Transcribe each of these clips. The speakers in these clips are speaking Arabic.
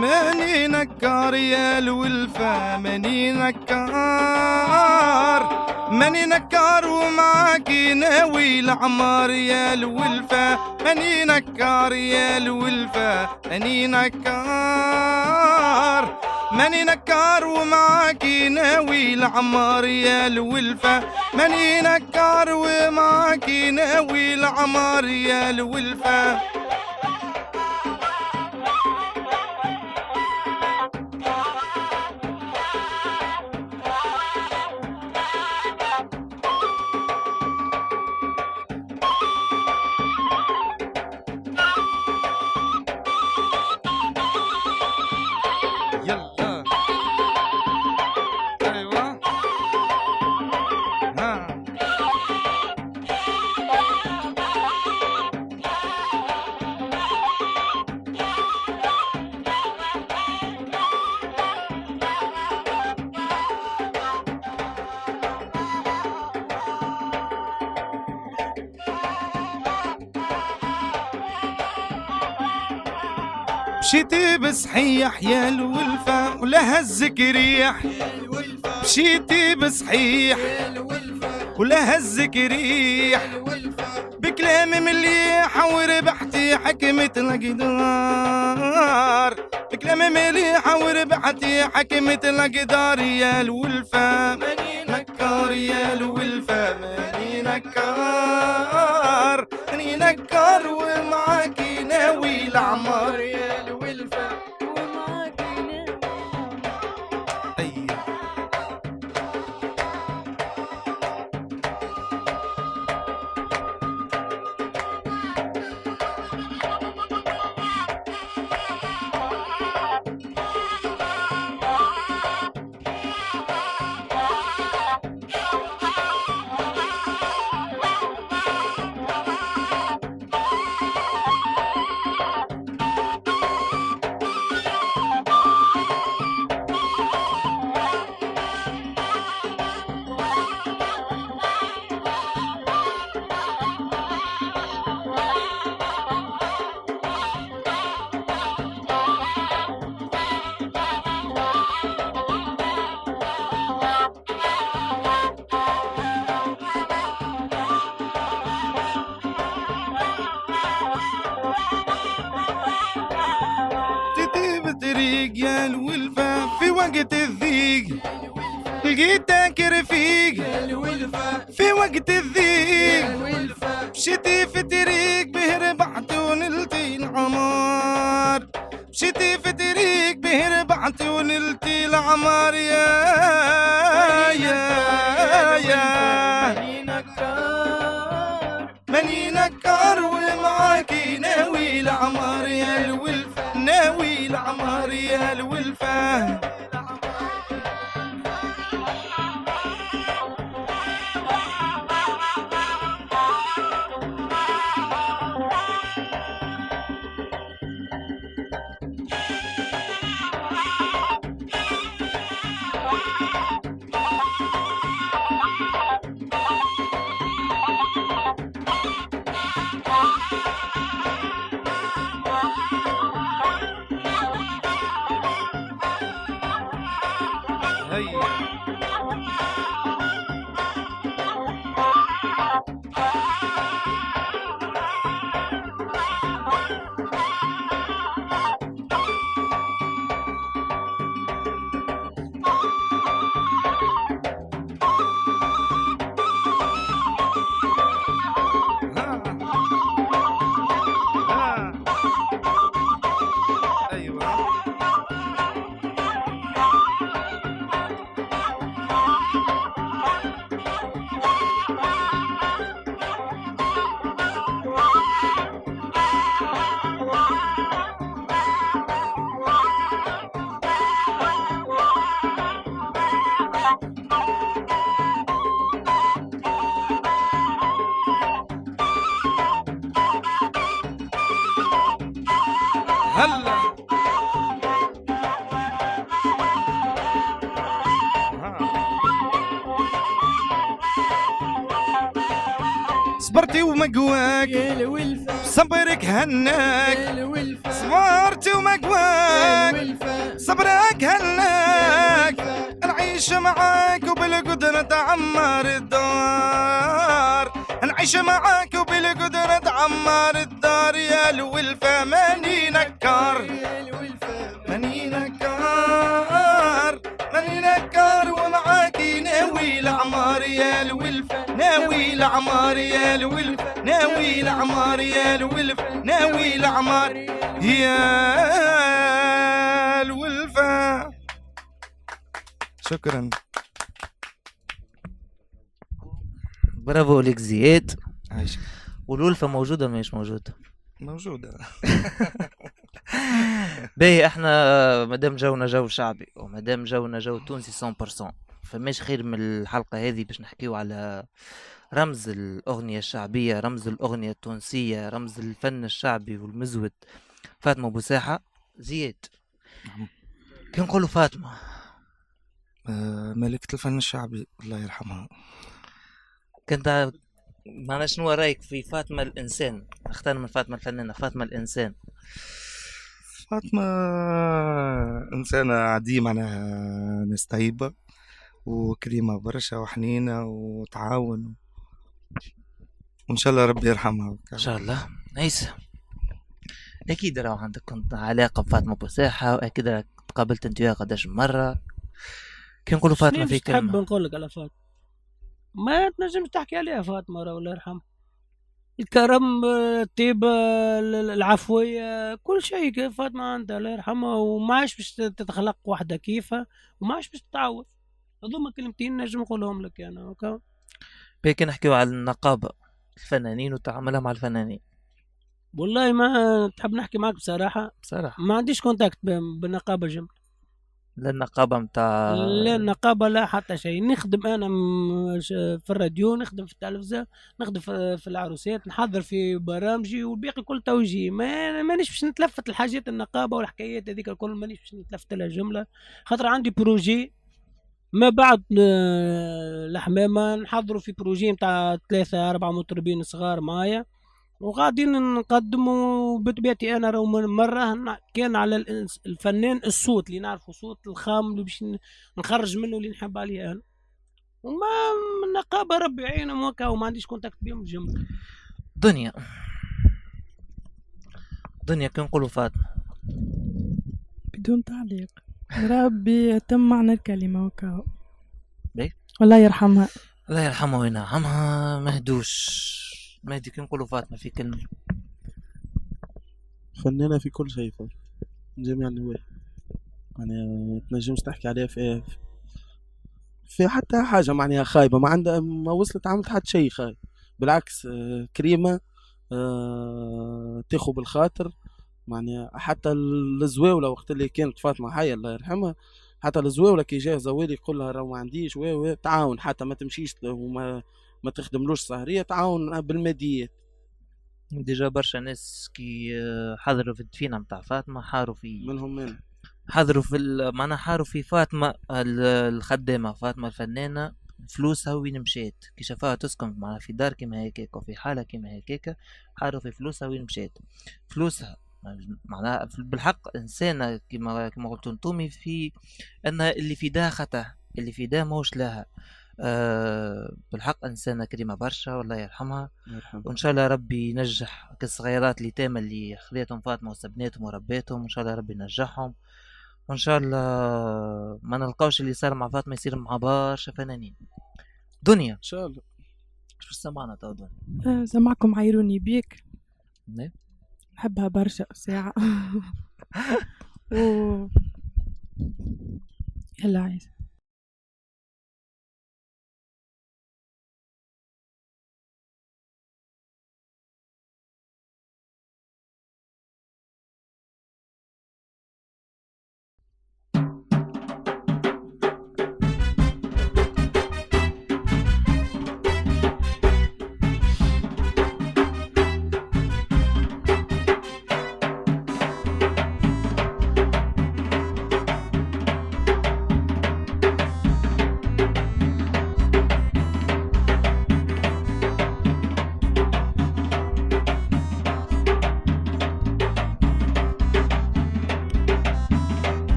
ماني نكار يا الولفة، ماني نكار، ماني نكار ومعاكي ناوي العمار يا الولفة، ماني نكار يا الولفة، ماني نكار، ماني نكار ومعاكي ناوي العمار يا الولفة، ماني نكار ومعاكي ناوي العمار يا الولفة. يلا ايوه ها مشيتي بصحيح يا الولفة ولا هزك ريح، مشيتي بصحيح ولا هزك ريح، بكلام مليح وربحتي حكمة الأقدار، بكلام مليح وربحتي حكمة الأقدار يا الولفة، ماني نكار يا الولفة، ماني نكار، ماني نكار ومعاكي ناوي العمار يا الولفة، ومعاكي ناوي أيوة. بطريق يا الولفة في وقت الضيق، لقيتك رفيق في وقت الضيق، مشيتي في طريق به ربحت ونلتي العمار، مشيتي في طريق به ربحت ونلتي العمار يا ماني نكار، ماني نكار ومعاكي ناوي العمار يا الولفة، ناوي العمار يا الولفة. هيا هلا صبرتي ومقواك يا الولفة، صبرك هناك يا الولفة، صبرتي ومقواك صبرك هلاك نعيش معاك وبالقدرة تعمر الدار، نعيش معاك وبالقدرة تعمر الدار يا الولفة ماني نكار، ماني نكار ماني نكار ومعاك ناوي العمار يا الولفة، ناوي العمار يا الولفة، ناوي العمار يا الولفة، ناوي العمار يا الولفة. شكرا. برافو لك زياد. عايش. والولفة موجودة ولا مش موجودة؟ موجودة. باهي احنا مادام جونا جو شعبي ومادام جونا جو تونسي 100%، فماش خير من الحلقة هذه باش نحكيو على رمز الأغنية الشعبية، رمز الأغنية التونسية، رمز الفن الشعبي والمزود، فاطمة بوساحة. زياد كي نقولوا فاطمة ملكة الفن الشعبي الله يرحمها، كنت معنا شنو رايك في فاطمة الإنسان؟ اختار من فاطمة الفنانة، فاطمة الإنسان. فاطمة إنسانة عادية، معناها ناس طيبة وكريمة برشا وحنينة وتعاون، وإن شاء الله ربي يرحمها. إن شاء الله. عيسى أكيد راهو عندك كنت علاقة بفاطمة بوساحة، وأكيد راك تقابلت انت وياها قداش مرة. كي نقولوا فاطمة في كلمة تحب نقول لك على فاطمة ما تنجمش تحكي عليها فاطمة راه الله يرحمها، الكرم، الطيبة، العفوية، كل شيء فاطمة عندها الله يرحمها، وما عادش باش تتخلق واحدة كيفها وما عادش باش تتعوض. هذوما كلمتين نجم نقولهم لك انا. بيك نحكيو على النقابة الفنانين وتعاملها مع الفنانين. والله ما تحب نحكي معك بصراحة ما عنديش كونتاكت بالنقابة جملة، لا النقابة متاع لا النقابة لا حتى شيء. نخدم أنا في الراديو، نخدم في التلفزة، نخدم في العروسات، نحضر في برامجي، والباقي كل توجيه. مانيش باش نتلفت الحاجات النقابة والحكايات هذيك الكل، مانيش باش نتلفت لها جملة. خاطر عندي بروجي ما بعد الحمامة، نحضروا في بروجي متاع 3-4 مطربين صغار معايا وغادين نقدموا. بطبيعتي انا رو مره كان على الفنان الصوت اللي نعرفه، صوت الخام اللي باش نخرج منه اللي نحب عليه انا، وما النقابه ربي يعينهم هكا، وما عنديش كونتاكت بهم الجمله. دنيا كي نقولوا فاطمه بدون تعليق، ربي يتم معنى الكلمه وكاو. ليه؟ والله يرحمها. الله يرحمها وينعمها. مهدوش مهدي كي نقولوا فاطمة في كلمة. فنانة في كل شيء، من جميع النواحي، يعني تنجمش تحكي عليها في حتى حاجة معناها خايبة، ما عندها، ما وصلت عملت حتى شيء خايب، بالعكس كريمة، تاخو بالخاطر، معناها حتى الزواولة وقت اللي كانت فاطمة حية الله يرحمها، حتى الزواولة كي جاء زوالي يقول لها راه ما عنديش تعاون، حتى ما تمشيش وما ما تخدملوش سهرية، تعاون بالماديات. ديجا برشا ناس كي حضروا في الدفينة متاع فاطمة حاروا في منهم حضروا في معناها حاروا في فاطمة الخدامة، فاطمة الفنانة، فلوسها وين مشيت، كي شافوها تسكن معناها في دار كيما هيك وفي حالة كيما هيك، حاروا في فلوسها وين مشيت. فلوسها معناها بالحق إنسانة كيما قلتوا انتومي، في أن اللي في ده خطأ، اللي في ده موش لها. بالحق إنسانة كريمة برشا والله يرحمها. وإن شاء الله ربي ينجح كالصغيرات اليتامى اللي خليتهم فاطمة وسبناتهم وربيتهم، وإن شاء الله ربي ينجحهم، وإن شاء الله ما نلقاوش اللي صار مع فاطمة يصير مع برشا فنانين. دنيا إن شاء الله. شو سمعنا تو دنيا؟ سمعكم عيروني بيك، نعم نحبها برشا ساعة. يلا عايزة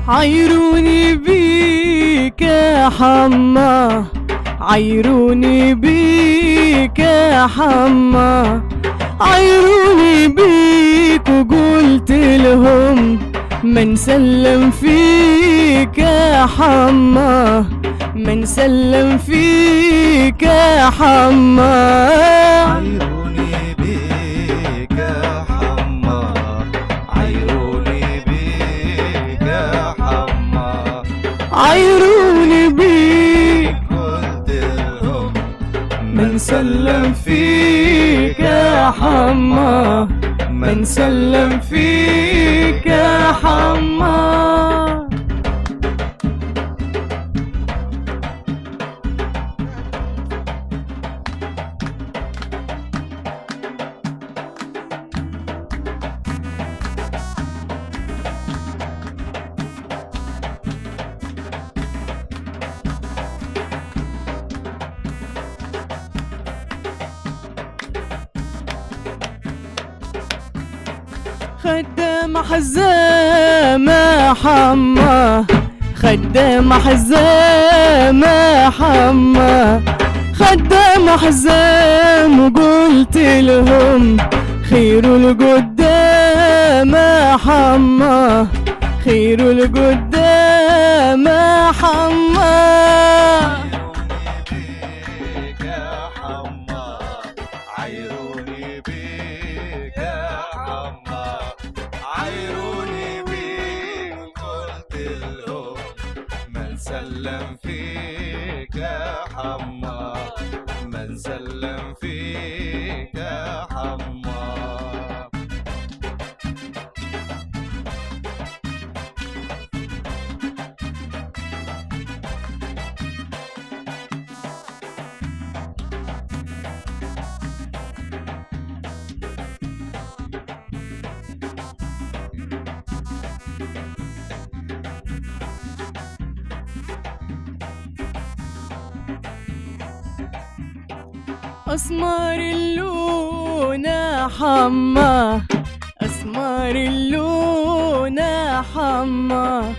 عيروني بيك يا حما، عيروني بيك يا حما، عيروني بيك وقلت لهم من سلم فيك يا حما، من سلم فيك يا حما. عيروني بيك يا حما، عيروني بيك يا حما، عيروني بيك قلت لهم من سلم فيك يا حما، من سلم فيك يا حما. خدام حزام حما، خدام حزام حما، خدام حزام وقلت لهم خير القدام حما، خير القدام حما. بيك يا حما، عيروني بيك يا حما، عيروني بيك قلت لهم من سلم فيك يا حما، من سلم فيك يا حما. أسمر اللون حما، أسمر اللون حما،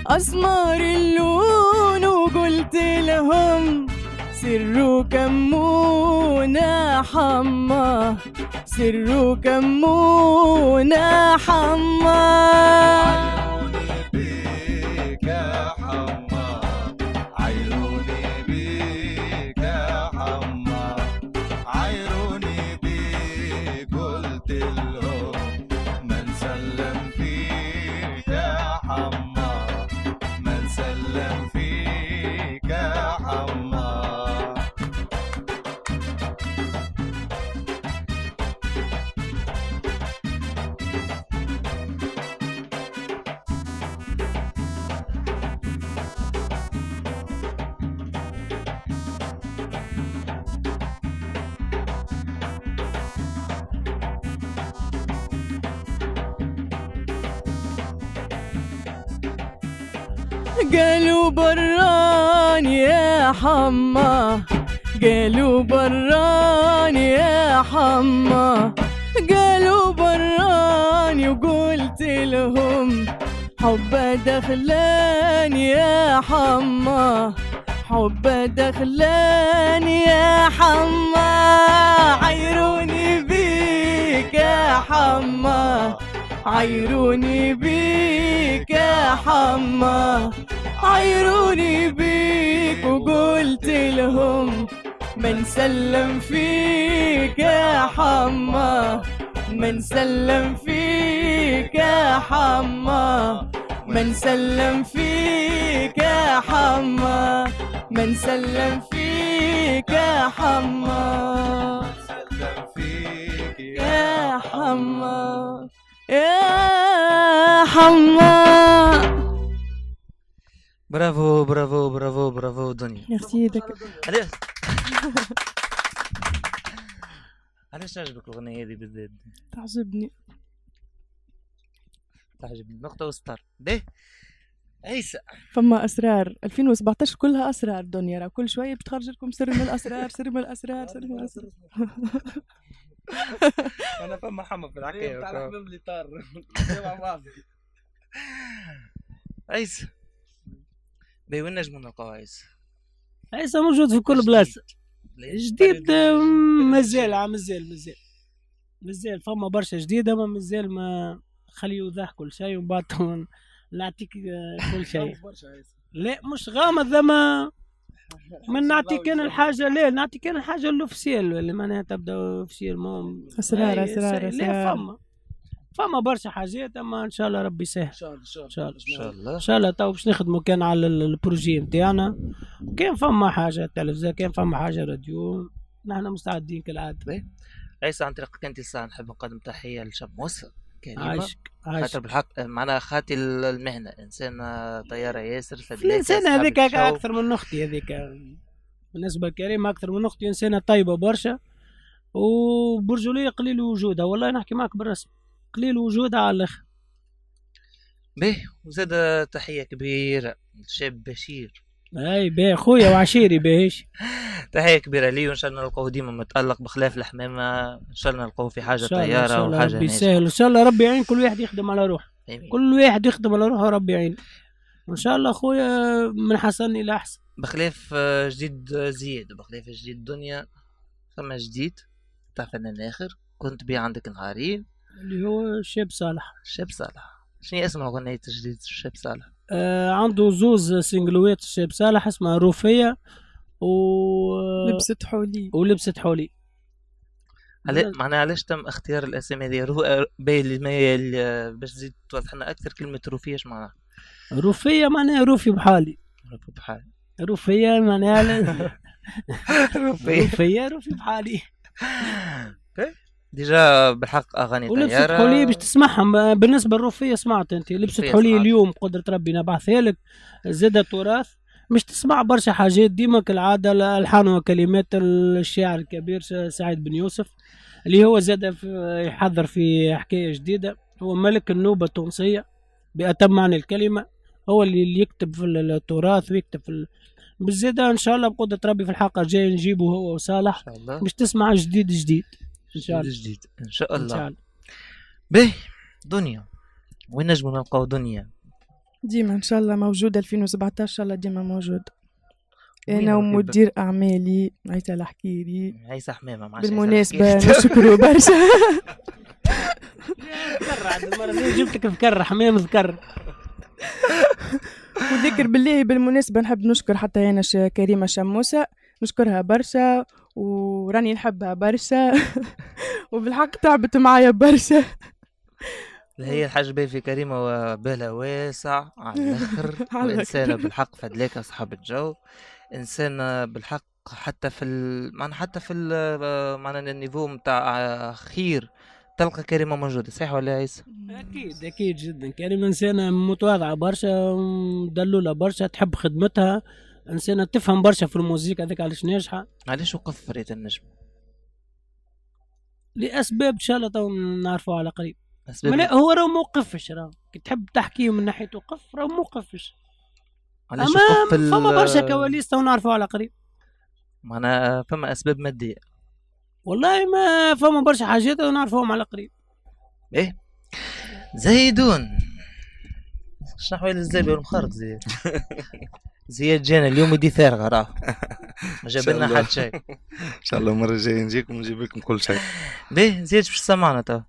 أسمر اللون وقلت لهم سروا كمونا حما، سروا كمونا حما. عيروني بيك يا حما، عيروني بيك يا حما، عيروني بيك قلت لهم من سلم فيك يا حما، من سلم فيك يا حما. قالوا بران يا حما، قالوا بران يا حما، قالوا براني وقلت لهم حب دخلان يا حما، حب دخلان يا حما. عيروني بيك يا حما، عيروني بيك يا حما، عيروني بيك وقلت لهم من سلم فيك يا حما، من سلم فيك يا حما، من سلم فيك يا حما، من سلم فيك يا حما، سلم فيك يا حما، يا حما. برافو برافو برافو برافو دنيا. ميرسي دك. علاش علاش تعجبك الاغنيه هذه بالذات؟ تعجبني. تعجبني نقطه وستار ده عيسى. فما اسرار 2017 كلها اسرار دنيا، راه كل شويه بتخرج لكم سر من الاسرار، سر من الاسرار، سر من الاسرار. انا فما محمد في الحكايه تعرف من اللي طار مع بعض. عيسى باهي وين نجمو نلقاو عيسى؟ عيسى موجود في كل بلاصه. جديد مازال مازال فما برشا جديده، ما مازال ما خليه يوضح كل شيء ومن بعد نعطيك كل شيء. لا مش غامض زعما من نعطيك انا الحاجه، لا نعطيك انا الحاجه الاوفيسيال اللي معناها تبدا اوفيسيال. اسرار لا فما برشا حاجات، اما ان شاء الله ربي يسهل. ان شاء الله تو باش نخدموا كان على البروجي نتاعنا. كان فما حاجه تلفزه، كان فما حاجه راديو، نحن مستعدين كالعاده. عيسى عن طريقك انت الساعه نحب نقدم تحيه لشموسه كريمه. عايشك خاطر بالحق معناها خاتي المهنه، انسان طياره ياسر فدلك. الانسان هذيك اكثر من اختي، هذيك بالنسبه لكريمه اكثر من اختي، انسانه طيبه برشا وبرجوليه قليل وجودها، والله نحكي معك بالرسم قليل وجودها على الاخر. به وزاد تحيه كبيره للشاب بشير. اي باهي خويا وعشيري باهيش. تحيه كبيره لي، وان شاء الله نلقوه ديما متالق بخلاف الحمامه. ان شاء الله نلقوه في حاجه طياره وحاجه ربي يسهل. ان شاء الله ربي يعين كل واحد يخدم على روحه. كل واحد يخدم على روحه ربي يعين وان شاء الله. خويا من حسن الى احسن. بخلاف جديد زياد وبخلاف جديد دنيا، ثم جديد تاع فنان اخر كنت بيه عندك نهارين اللي هو الشاب صالح. الشاب صالح شنو اسمه اغنية جديد الشاب صالح؟ عنده زوز سنجلوات الشاب صالح اسمها روفية ولبست حولي. معناها علاش تم اختيار الاسامي هذه؟ باش تزيد توضح لنا اكثر كلمة روفية اش معناها؟ روفية معناها روفي بحالي. روفية معناها روفي بحالي. ديجا بالحق اغاني طياره. ولبست حولي باش تسمعهم. بالنسبه للروفيه سمعت انت لبست حولي اليوم قدره ربي نبعثها لك. زاد تراث باش تسمع برشا حاجات ديما كالعاده. الالحان وكلمات الشاعر الكبير سعيد بن يوسف اللي هو زاد يحضر في حكايه جديده. هو ملك النوبه التونسيه بأتم معنى الكلمه. هو اللي يكتب في التراث ويكتب في بالزيادة ان شاء الله بقدره ربي في الحلقه الجايه نجيبه هو وصالح باش تسمع جديد ان شاء الله. جديد ان شاء الله. باهي دنيا وين نجمو نلقاو دنيا؟ ديما ان شاء الله موجوده 2017 ان شاء الله ديما موجود. انا ومدير اعمالي عيسى الحكيري. عيسى حمامه بالمناسبه نشكره برشا. المره اللي جبتك ذكر حمام ذكر. وذكر بالله بالمناسبه نحب نشكر حتى انا كريمه شموسه، نشكرها برشا وراني نحبها برشا وبالحق تعبت معايا برشا. هي الحاجة باهي في كريمة وبالها واسع على الاخر. وإنسانة بالحق فدلاك أصحاب الجو. إنسانة بالحق حتى في معنى النيفو متاع خير تلقى كريمة موجودة. صحيح ولا عيسى؟ أكيد جدا. كريمة إنسانة متواضعة برشا، مدلولة برشا، تحب خدمتها، إنسانة تفهم برشا في الموسيقى. هذيك علاش ناجحة. علاش وقف فريق النجم؟ لأسباب إن شاء الله تو نعرفوها على قريب. لا هو راه موقفش، راه كي تحب تحكيه من ناحية وقف راه موقفش. علاش وقف فما برشا كواليس تو نعرفوها على قريب. معناها فما أسباب مادية. والله ما فما برشا حاجات نعرفوهم على قريب. إيه زيدون شنو حوالي الزابي والمخارق زياد؟ زياد جانا اليوم يدي ثارغة راه ما جاب لنا حد شيء. ان شاء الله المره الجايه نجيكم ونجيب لكم كل شيء. باهي زياد باش تسمعنا تو؟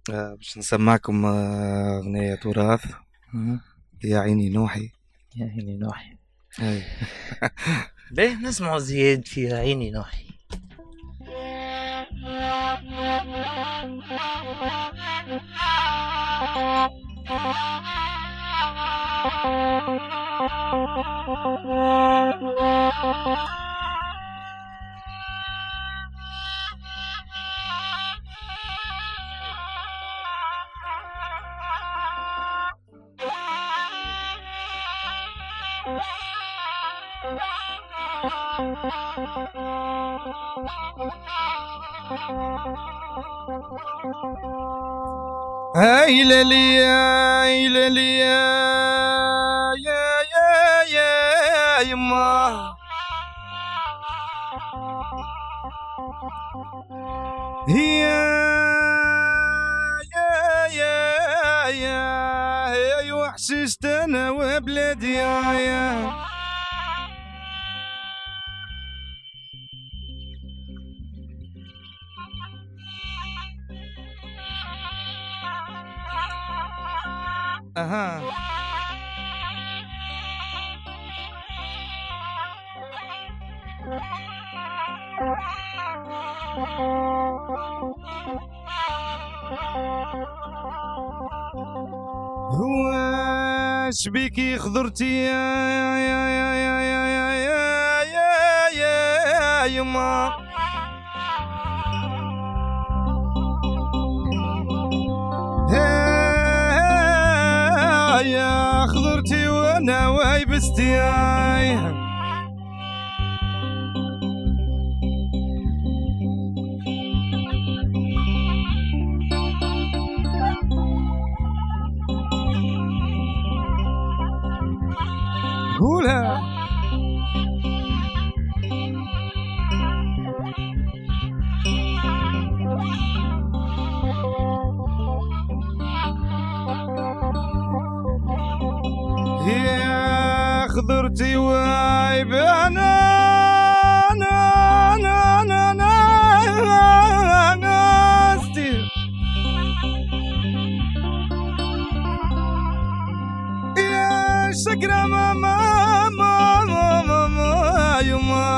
باش نسمعكم اغنيه تراث. يا عيني نوحي. يا عيني نوحي. باهي نسمعوا زياد في يا عيني نوحي. هاي للي يا للي يا يما هي يا حششت انا وبلادي يا اها واش بيكي خضرتي يا يما يا خضرتي وانا وايبستي قولها يا خضرتي وايب انا ناستي يا شكرا ماما يما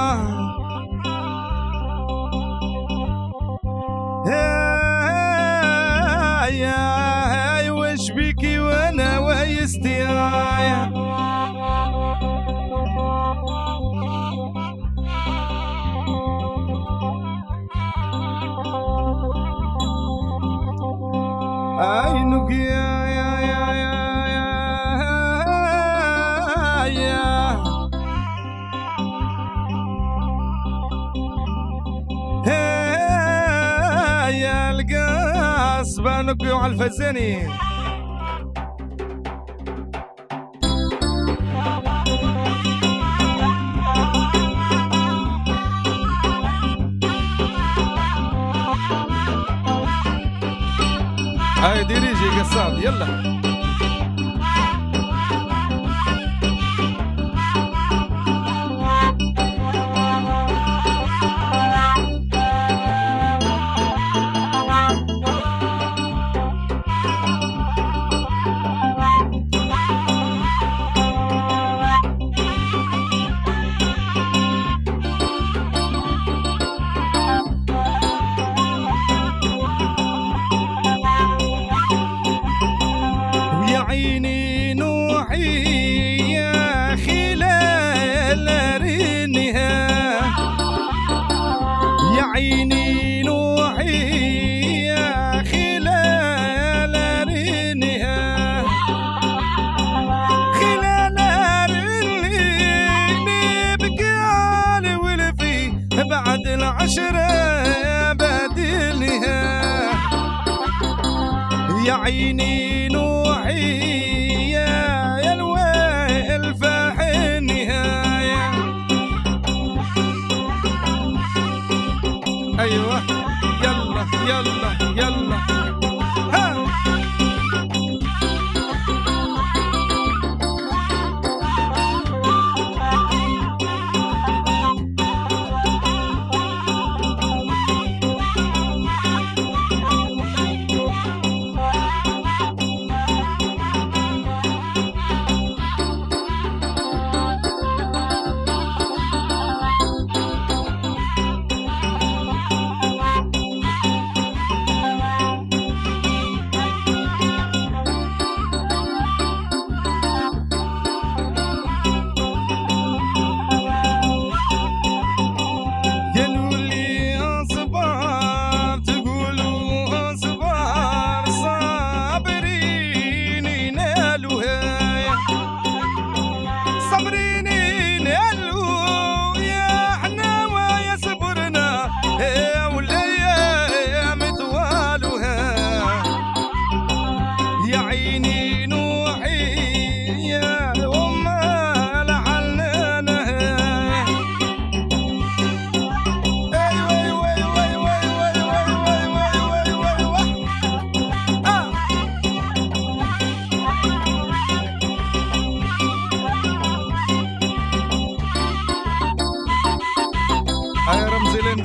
يا وش بيكي وانا ويستي عينك يا القاص بانك على الفزاني هاي ديريجي قصاب يلا عيني نوحي يا خلال رينها يا عيني نوحي يا خلال رينها خلال ريني بقال ولفي بعد العشرة بدلها يا عيني نوحي يا الويل فاحن نهاية أيوة يلا يلا يلا ها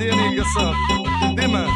لندياني قصاب ديما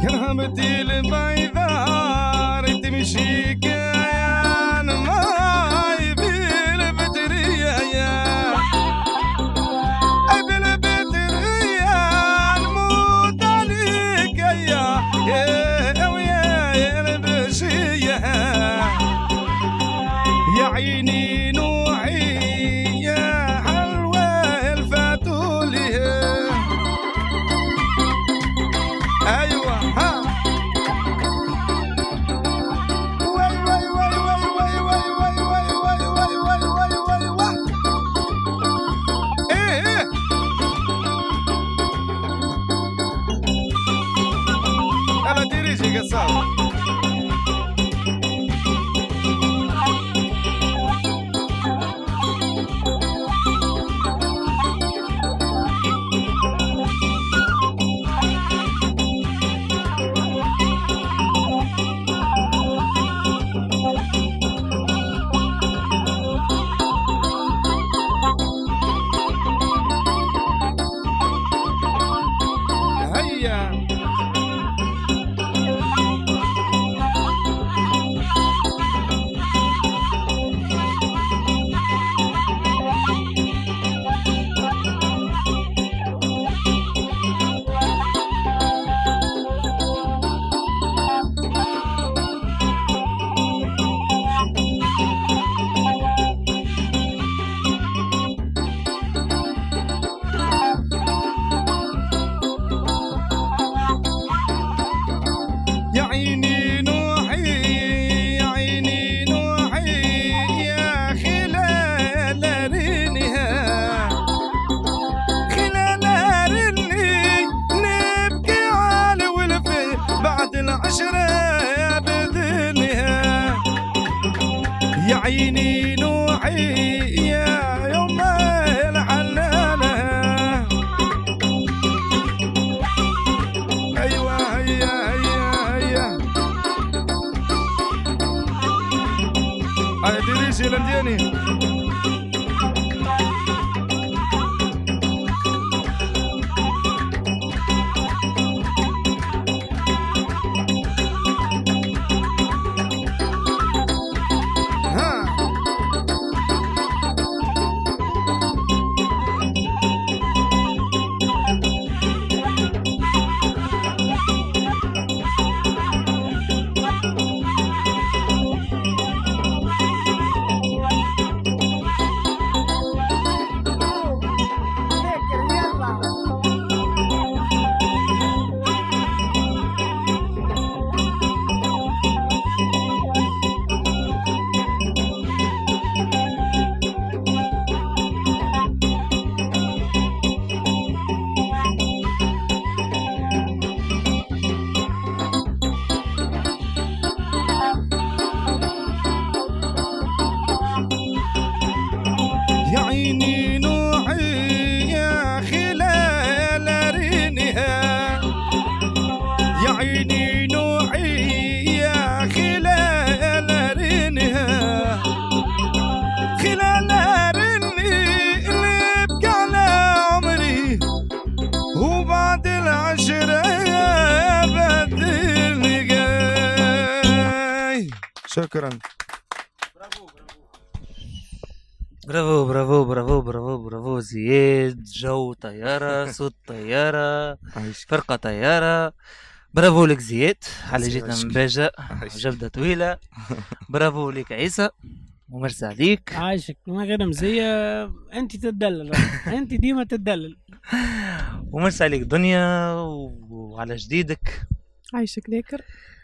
كرهبتي البيضاء تمشي كيان ماي بالبدرية يا بالبدرية نموت عليك يا ويا البشية يا عيني نوعي يا حلوة الفاتولي ايوه ها واي واي واي واي واي واي واي واي واي واي واي واي واي ايه انا ديريجي قصاب هيا يا عيني نوحي يا عيني نوحي يا خلال رينها خلال ريني نبكي على ولفي بعد العشرة بدنها يا عيني نوحي يا يوم الحنانة ايوه هيا هيا هيا ديريجي لندياني ها يا عيني نوحي يا خلال رينها يا عيني نوحي يا خلال رينها خلال ريني اللي بقى على عمري وبعد العشرة بدل جاي شكرا برافو برافو برافو برافو برافو زياد. جو طيارة، صوت طيارة، فرقة طيارة. برافو لك زياد على جيتنا من باجة جبدة طويلة. برافو لك عيسى ومرسى عليك. عايشك ما غير مزية، انت تدلل انت ديما تدلل. ومرسى عليك دنيا وعلى جديدك. عايشك ذاكر.